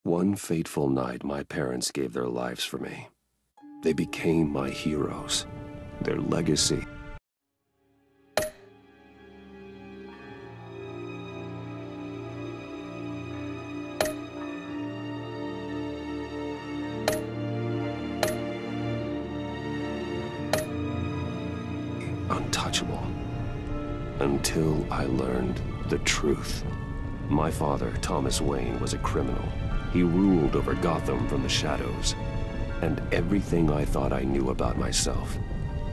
One fateful night, my parents gave their lives for me. They became my heroes. Their legacy. Untouchable. Until I learned the truth. My father, Thomas Wayne, was a criminal. He ruled over Gotham from the shadows. And everything I thought I knew about myself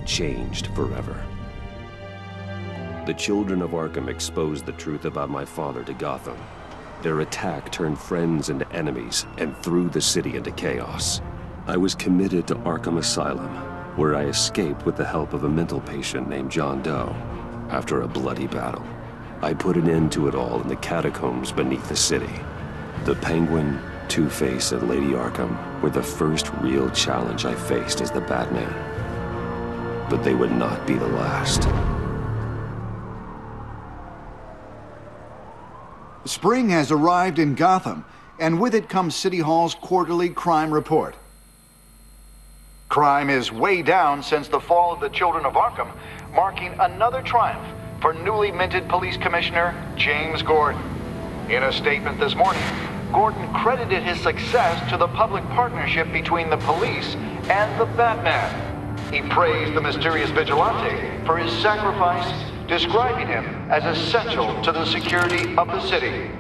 changed forever. The children of Arkham exposed the truth about my father to Gotham. Their attack turned friends into enemies and threw the city into chaos. I was committed to Arkham Asylum, where I escaped with the help of a mental patient named John Doe. After a bloody battle, I put an end to it all in the catacombs beneath the city. The Penguin, Two-Face, and Lady Arkham were the first real challenge I faced as the Batman. But they would not be the last. Spring has arrived in Gotham, and with it comes City Hall's quarterly crime report. Crime is way down since the fall of the Children of Arkham, marking another triumph for newly minted Police Commissioner James Gordon. In a statement this morning, Gordon credited his success to the public partnership between the police and the Batman. He praised the mysterious vigilante for his sacrifice, describing him as essential to the security of the city.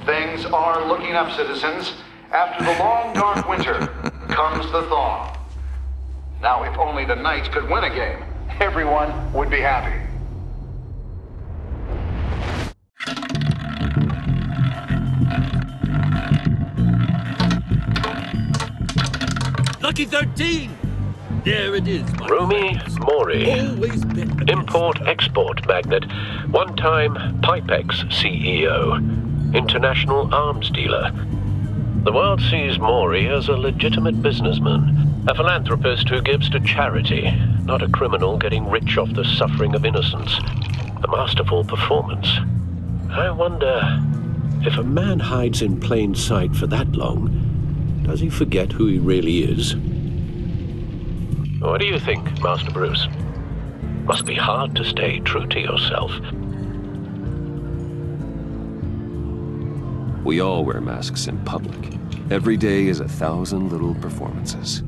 Things are looking up, citizens. After the long, dark winter comes the thaw. Now, if only the Knights could win a game, everyone would be happy. Lucky 13! There it is, my Rumi Mori, import-export magnate, one-time Pipex CEO, international arms dealer. The world sees Mori as a legitimate businessman, a philanthropist who gives to charity, not a criminal getting rich off the suffering of innocence. A masterful performance. I wonder, if a man hides in plain sight for that long, does he forget who he really is? What do you think, Master Bruce? Must be hard to stay true to yourself. We all wear masks in public. Every day is 1,000 little performances.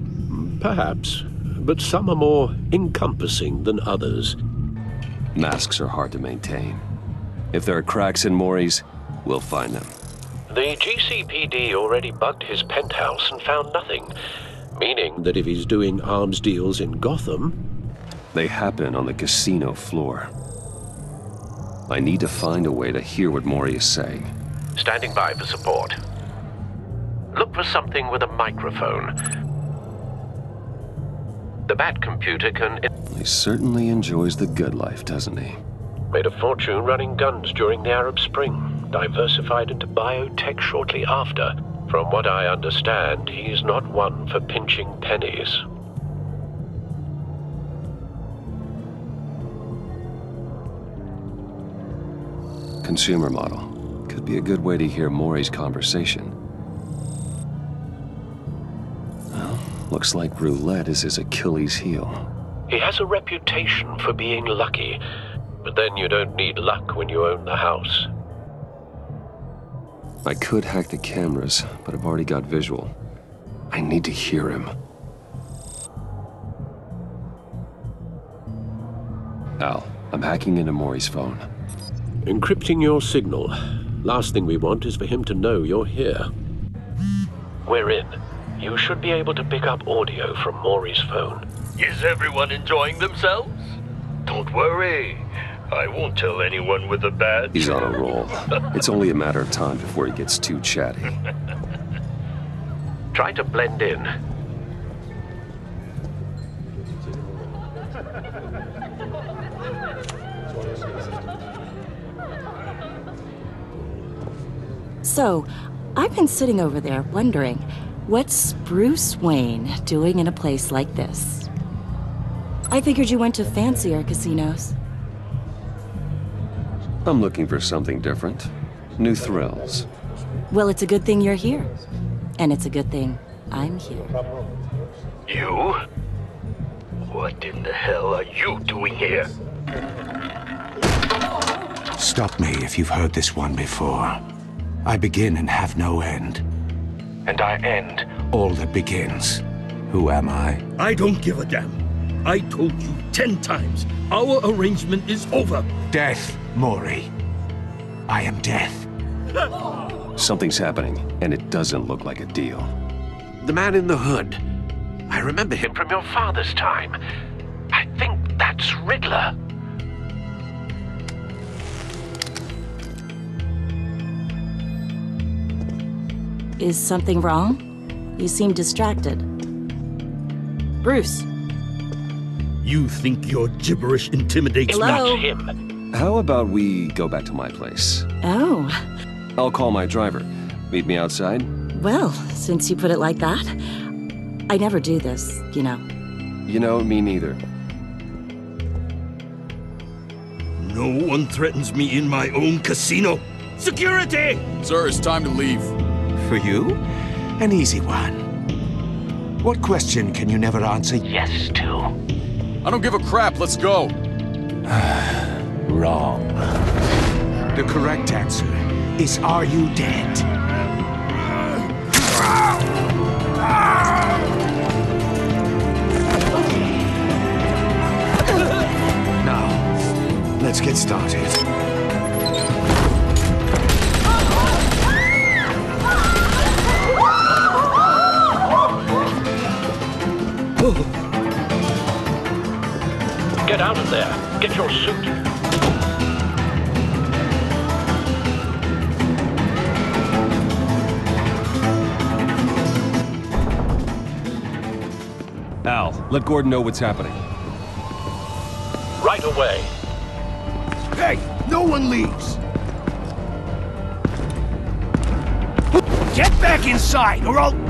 Perhaps, but some are more encompassing than others. Masks are hard to maintain. If there are cracks in Mori's, we'll find them. The GCPD already bugged his penthouse and found nothing, meaning that if he's doing arms deals in Gotham... They happen on the casino floor. I need to find a way to hear what Mori is saying. Standing by for support. Look for something with a microphone. The Bat computer can... He certainly enjoys the good life, doesn't he? Made a fortune running guns during the Arab Spring. Diversified into biotech shortly after. From what I understand, he's not one for pinching pennies. Consumer model. Could be a good way to hear Mori's conversation. Well, looks like roulette is his Achilles heel. He has a reputation for being lucky, but then you don't need luck when you own the house. I could hack the cameras, but I've already got visual. I need to hear him. Al, I'm hacking into Mori's phone. Encrypting your signal. Last thing we want is for him to know you're here. We're in. You should be able to pick up audio from Mori's phone. Is everyone enjoying themselves? Don't worry. I won't tell anyone with a badge. He's on a roll. It's only a matter of time before he gets too chatty. Try to blend in. So, I've been sitting over there wondering, what's Bruce Wayne doing in a place like this? I figured you went to fancier casinos. I'm looking for something different. New thrills. Well, it's a good thing you're here. And it's a good thing I'm here. You? What in the hell are you doing here? Stop me if you've heard this one before. I begin and have no end. And I end all that begins. Who am I? I don't give a damn. I told you 10 times. Our arrangement is over. Death, Maury. I am death. Something's happening, and it doesn't look like a deal. The man in the hood. I remember him from your father's time. I think that's Riddler. Is something wrong? You seem distracted. Bruce. You think your gibberish intimidates me? Hello? That's him. How about we go back to my place? Oh, I'll call my driver. Meet me outside? well, since you put it like that. I never do this, you know. You know, me neither. No one threatens me in my own casino. Security! Sir, it's time to leave. For you? An easy one. What question can you never answer yes to? I don't give a crap, let's go. Wrong. The correct answer is, are you dead? Now, let's get started. Get out of there. Get your suit. Al, let Gordon know what's happening. Right away. Hey, no one leaves. Get back inside, or I'll...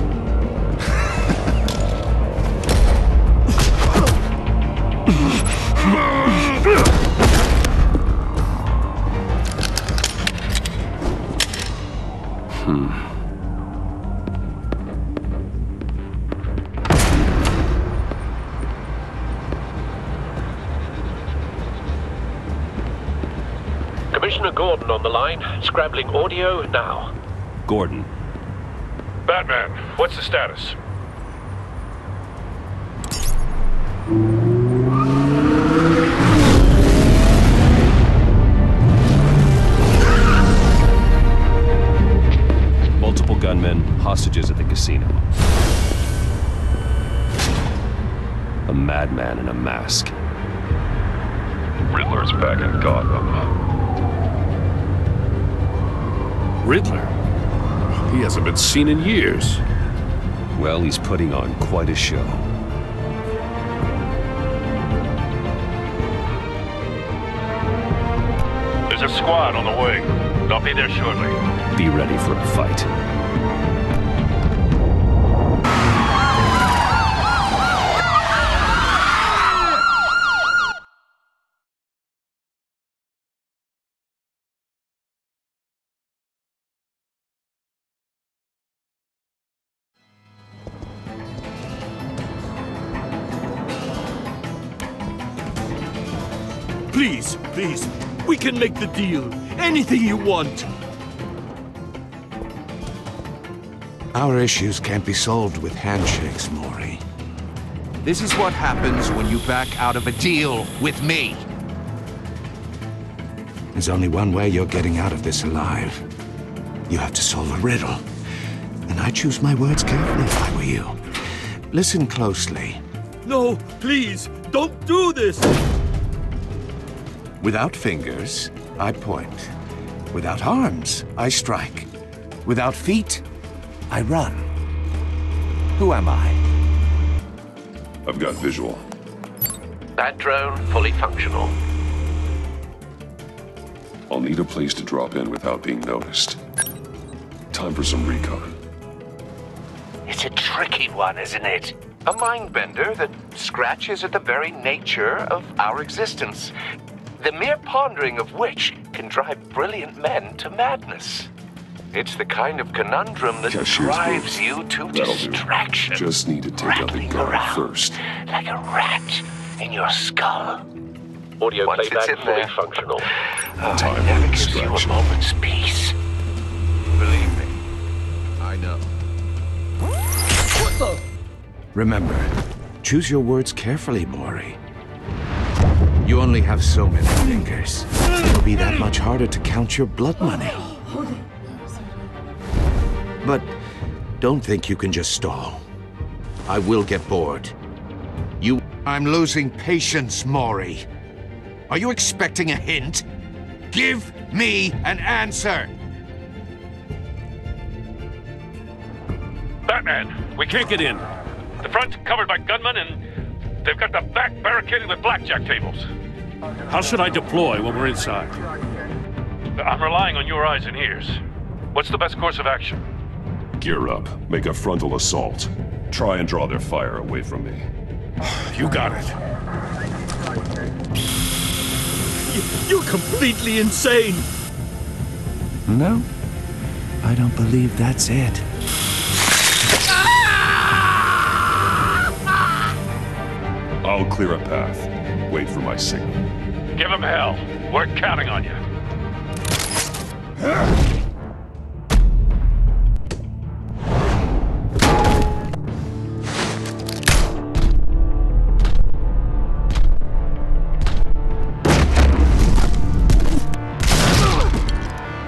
Commissioner Gordon on the line. Scrabbling audio now. Gordon. Batman, what's the status? Multiple gunmen, hostages at the casino. A madman in a mask. Riddler's back in Gotham. Riddler? He hasn't been seen in years. Well, he's putting on quite a show. There's a squad on the way. They'll be there shortly. Be ready for a fight. Please, please, we can make the deal. Anything you want. Our issues can't be solved with handshakes, Maury. This is what happens when you back out of a deal with me. There's only one way you're getting out of this alive. You have to solve a riddle. And I choose my words carefully if I were you. Listen closely. No, please, don't do this. Without fingers, I point. Without arms, I strike. Without feet, I run. Who am I? I've got visual. That drone fully functional. I'll need a place to drop in without being noticed. Time for some recon. It's a tricky one, isn't it? A mind bender that scratches at the very nature of our existence. The mere pondering of which can drive brilliant men to madness. It's the kind of conundrum that Cashier's drives booth. you to That'll do. distraction. Just need to take out the Rattling guard around first. like a rat in your skull. Audio Once it's playback in fully there. functional. Time It never for gives you a distraction. moment's peace. Believe me, I know. Remember, choose your words carefully, Mori. You only have so many fingers. It'll be that much harder to count your blood money. But don't think you can just stall. I will get bored. I'm losing patience, Mori. Are you expecting a hint? Give me an answer! Batman, we can't get in. The front's covered by gunmen, and they've got the back barricaded with blackjack tables. How should I deploy when we're inside? I'm relying on your eyes and ears. What's the best course of action? Gear up. Make a frontal assault. Try and draw their fire away from me. You got it. You're completely insane! No, I don't believe that's it. I'll clear a path. Wait for my signal. Give him hell. We're counting on you.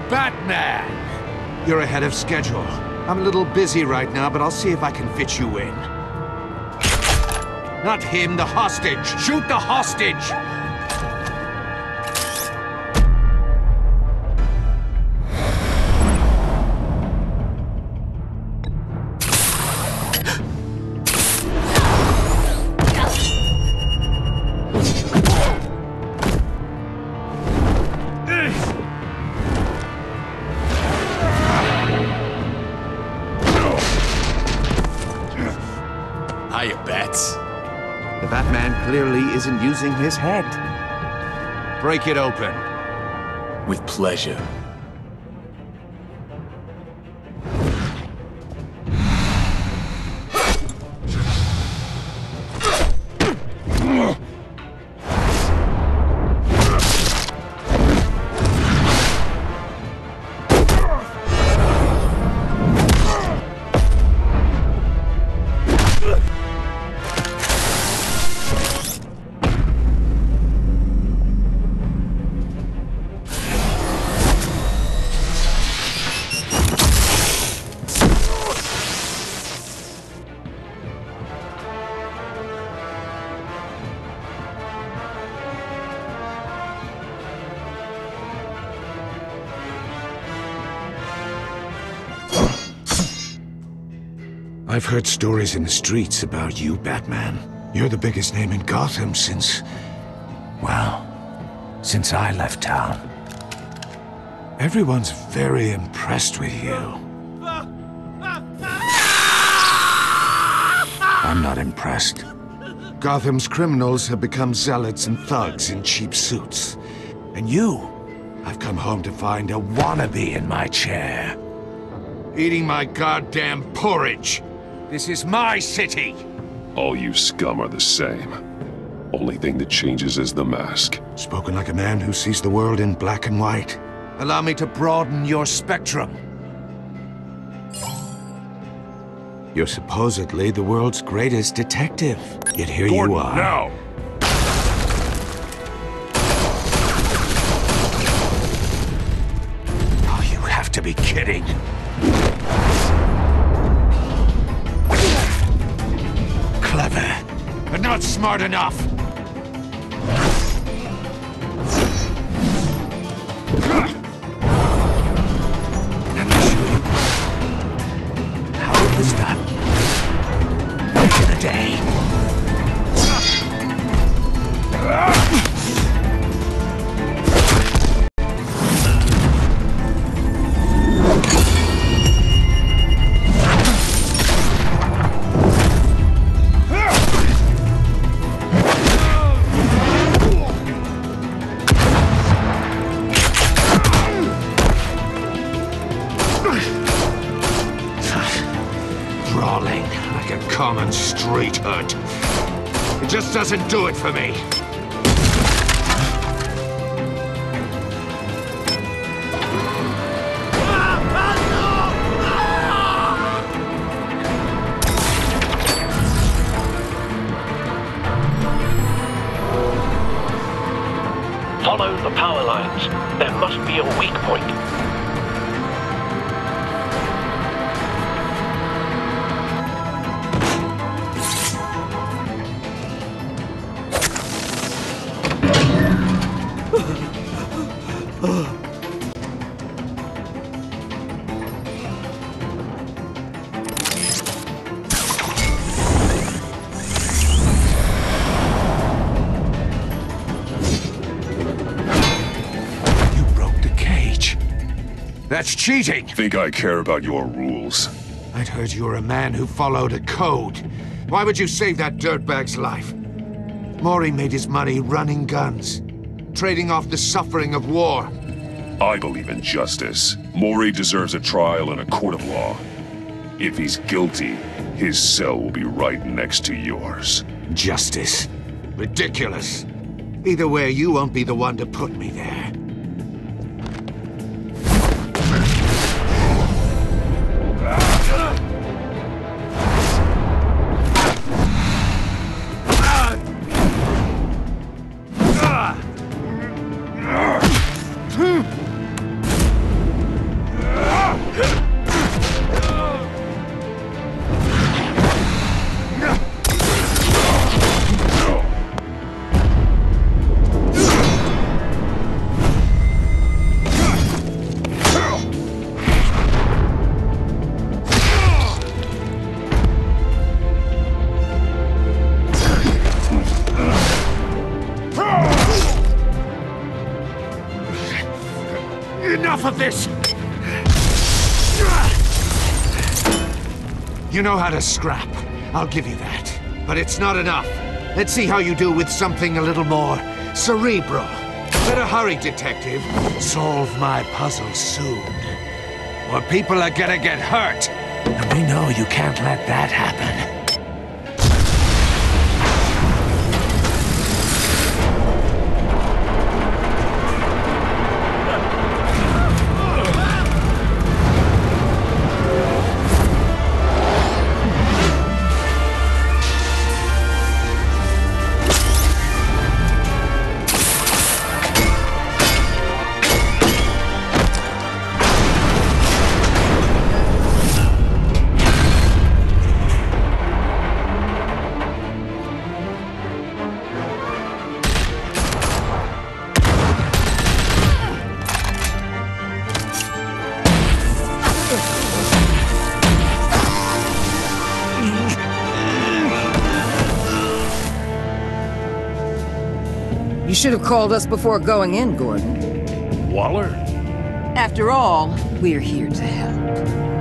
Batman! You're ahead of schedule. I'm a little busy right now, but I'll see if I can fit you in. Not him, the hostage! Shoot the hostage! Hiya, Bats. The Batman clearly isn't using his head. Break it open. With pleasure. I've heard stories in the streets about you, Batman. You're the biggest name in Gotham since... well, since I left town. Everyone's very impressed with you. I'm not impressed. Gotham's criminals have become zealots and thugs in cheap suits. And you, I've come home to find a wannabe in my chair. Eating my goddamn porridge. This is my city! All you scum are the same. Only thing that changes is the mask. Spoken like a man who sees the world in black and white. Allow me to broaden your spectrum. You're supposedly the world's greatest detective. Yet here Gordon, you are. now! Oh, you have to be kidding. Clever, but not smart enough. How was that? Back in the day. common street hood. It just doesn't do it for me. Follow the power lines. There must be a weak point. That's cheating! Think I care about your rules? I'd heard you were a man who followed a code. Why would you save that dirtbag's life? Maury made his money running guns, trading off the suffering of war. I believe in justice. Maury deserves a trial in a court of law. If he's guilty, his cell will be right next to yours. Justice? Ridiculous. Either way, you won't be the one to put me there. Enough of this! You know how to scrap. I'll give you that. But it's not enough. Let's see how you do with something a little more cerebral. Better hurry, detective. Solve my puzzle soon. Or people are gonna get hurt. And we know you can't let that happen. You should have called us before going in, Gordon. Waller? After all, we're here to help.